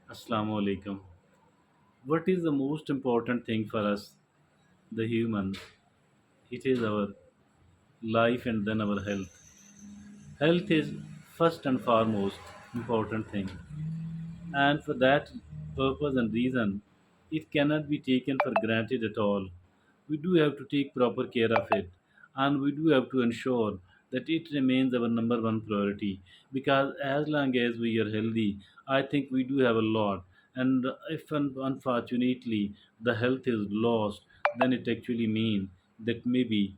Assalamu alaikum. What is the most important thing for us, the human? It is our life and then our health. Health is first and foremost important thing. And for that purpose and reason, it cannot be taken for granted at all. We do have to take proper care of it, and we do have to ensure that it remains our number one priority. Because as long as we are healthy, I think we do have a lot. And if unfortunately the health is lost, then it actually means that maybe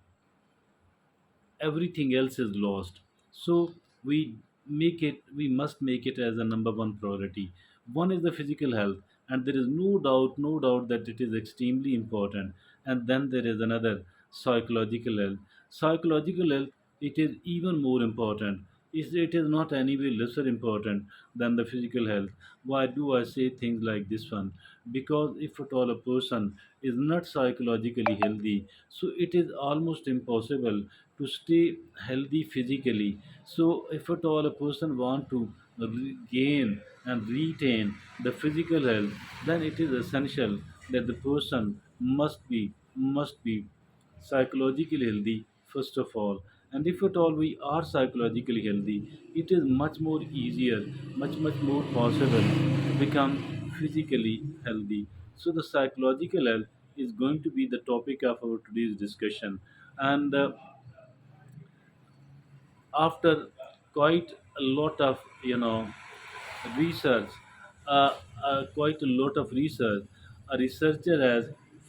everything else is lost. So we must make it as a number one priority. One is the physical health, and there is no doubt that it is extremely important. And then there is another, psychological health. Psychological health, it is even more important. It is not any way lesser important than the physical health. Why do I say things like this one? Because if at all a person is not psychologically healthy, so it is almost impossible to stay healthy physically. So if at all a person want to gain and retain the physical health, then it is essential that the person must be psychologically healthy first of all. And if at all we are psychologically healthy, it is much more easier, much more possible to become physically healthy. So the psychological health is going to be the topic of our today's discussion. And after quite a lot of research, quite a lot of research, a researcher has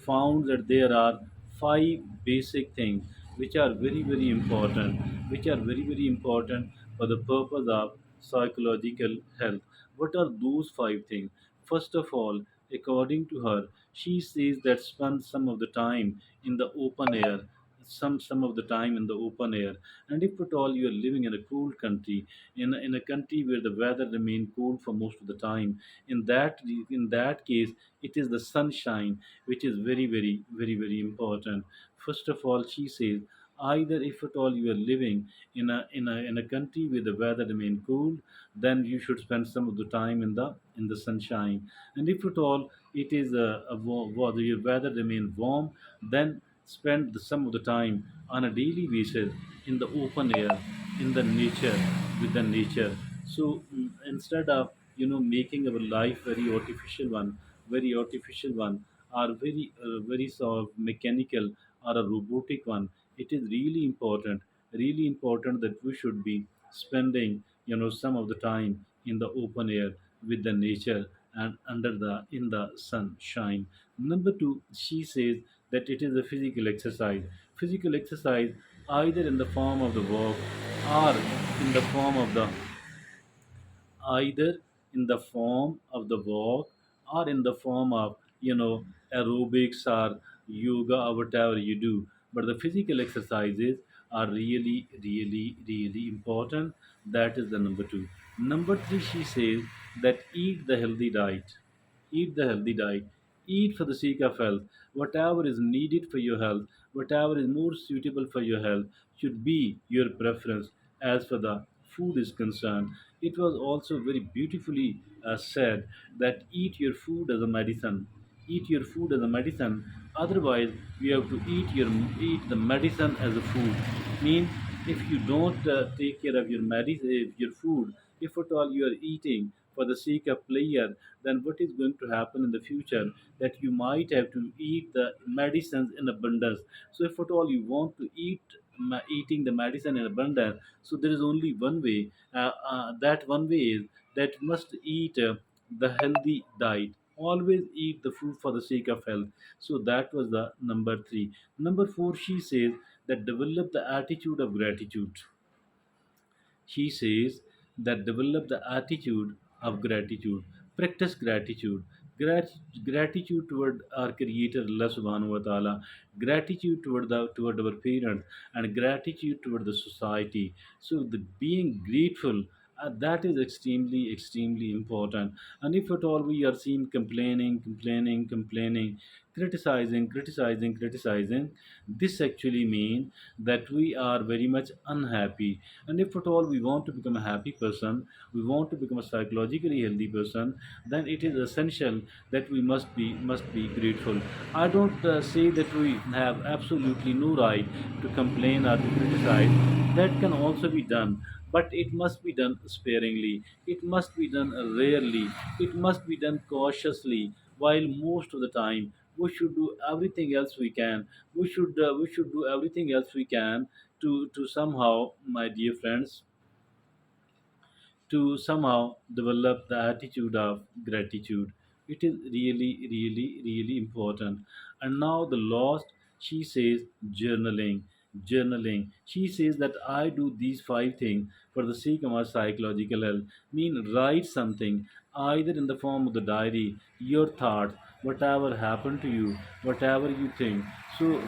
found that there are five basic things which are very important, which are very important for the purpose of psychological health. What are those five things? First of all, according to her, she says that spend some of the time in the open air, some of the time in the open air. And if at all you are living in a cool country, in a country where the weather remain cool for most of the time, in that case, it is the sunshine which is very important. First of all, she says, either if at all you are living in a country where the weather remain cool, then you should spend some of the time in the sunshine. And if at all it is the weather remain warm, then spend some of the time on a daily basis in the open air, in the nature, with the nature. So instead of making our life very artificial one, or very sort of mechanical or a robotic one, it is really important that we should be spending some of the time in the open air with the nature and under the in the sunshine. Number two, she says that it is a physical exercise. Physical exercise, either in the form of the walk or in the form of the either in the form of the walk or in the form of aerobics or yoga or whatever you do. But the physical exercises are really important. That is the number two. Number three, she says that eat the healthy diet. Eat the healthy diet. Eat for the sake of health. Whatever is needed for your health, whatever is more suitable for your health, should be your preference as for the food is concerned. It was also very beautifully said that eat your food as a medicine. Eat your food as a medicine. Otherwise, you have to eat the medicine as a food. Means if you don't take care of your medicine, your food, if at all you are eating for the sake of pleasure, then what is going to happen in the future, that you might have to eat the medicines in abundance. So if at all you want to eating the medicine in abundance, so there is only one way. That one way is that must eat the healthy diet. Always eat the food for the sake of health. So that was the number three. Number four, she says that develop the attitude of gratitude. She says that develop the attitude of gratitude, practice gratitude, Grat- gratitude toward our Creator Allah Subhanahu wa Taala, gratitude toward our parents, and gratitude toward the society. So the being grateful That is extremely important. And if at all we are seen complaining, criticizing, this actually mean that we are very much unhappy. And if at all we want to become a happy person, we want to become a psychologically healthy person, then it is essential that we must be grateful. I don't say that we have absolutely no right to complain or to criticize. That can also be done, but it must be done sparingly. It must be done rarely. It must be done cautiously. While most of the time we should do everything else we can. We should do everything else we can to somehow, my dear friends, to somehow develop the attitude of gratitude. It is really important. And now the last, she says journaling. Journaling. She says that I do these five things for the sake of my psychological health. Mean write something, either in the form of the diary, your thoughts, whatever happened to you, whatever you think. So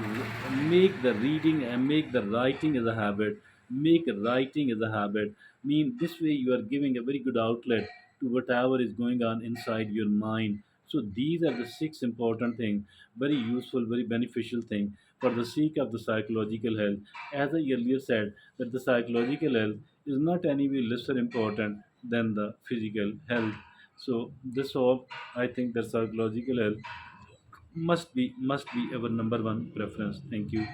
make the reading and make the writing as a habit. Make writing as a habit. Mean this way you are giving a very good outlet to whatever is going on inside your mind. So these are the six important things, very useful, very beneficial thing for the sake of the psychological health. As I earlier said, that the psychological health is not any way lesser important than the physical health. So this all, I think that psychological health must be our number one preference. Thank you.